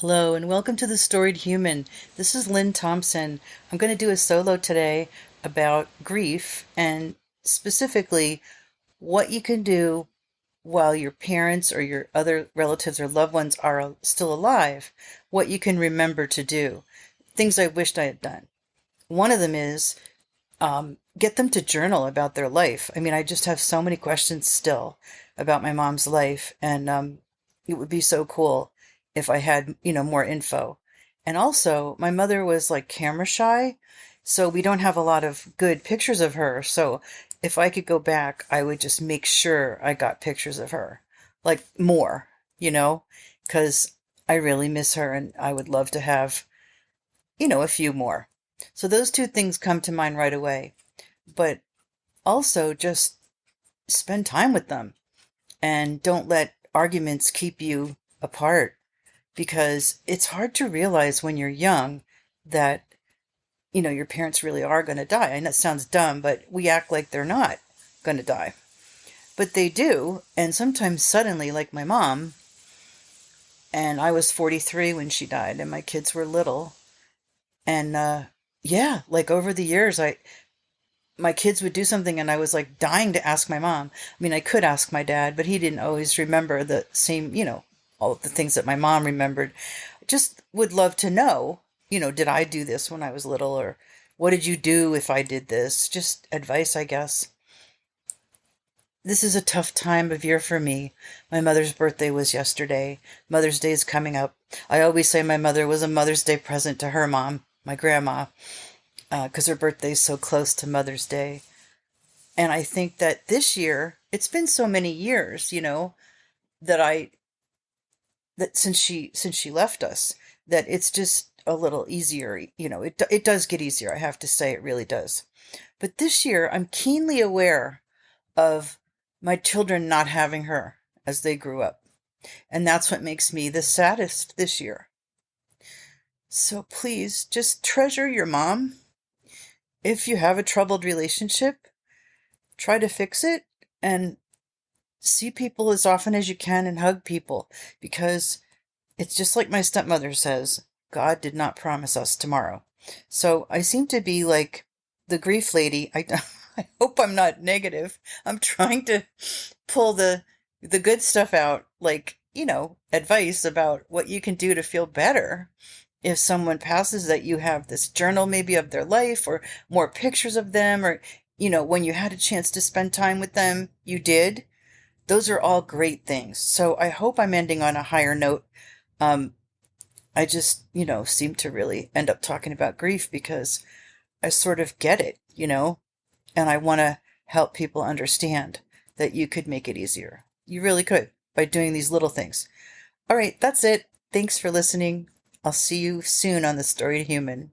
Hello and welcome to The Storied Human. This is Lynn Thompson. I'm going to do a solo today about grief and specifically what you can do while your parents or your other relatives or loved ones are still alive, what you can remember to do, things I wished I had done. One of them is get them to journal about their life. I mean, I just have so many questions still about my mom's life, and it would be so cool if I had, more info. And also, my mother was like camera shy, so we don't have a lot of good pictures of her. So if I could go back, I would just make sure I got pictures of her, like more, because I really miss her and I would love to have, a few more. So those two things come to mind right away. But also just spend time with them and don't let arguments keep you apart, because it's hard to realize when you're young that, your parents really are going to die. I know it sounds dumb, but we act like they're not going to die. But they do. And sometimes suddenly, like my mom, and I was 43 when she died and my kids were little. And yeah, like over the years, my kids would do something and I was like dying to ask my mom. I mean, I could ask my dad, but he didn't always remember the same, all of the things that my mom remembered. Just would love to know, did I do this when I was little, or what did you do if I did this? Just advice, I guess. This is a tough time of year for me. My mother's birthday was yesterday. Mother's Day is coming up. I always say my mother was a Mother's Day present to her mom, my grandma, because her birthday is so close to Mother's Day. And I think that this year, it's been so many years, that since she left us, that it's just a little easier. It does get easier. I have to say, it really does. But this year, I'm keenly aware of my children not having her as they grew up. And that's what makes me the saddest this year. So please just treasure your mom. If you have a troubled relationship, try to fix it and see people as often as you can and hug people, because it's just like my stepmother says, God did not promise us tomorrow. So I seem to be like the grief lady. I hope I'm not negative. I'm trying to pull the good stuff out, like, advice about what you can do to feel better. If someone passes, that you have this journal maybe of their life or more pictures of them, or, when you had a chance to spend time with them, you did. Those are all great things. So I hope I'm ending on a higher note. I just, seem to really end up talking about grief because I sort of get it, and I want to help people understand that you could make it easier. You really could, by doing these little things. All right, that's it. Thanks for listening. I'll see you soon on The Storied Human.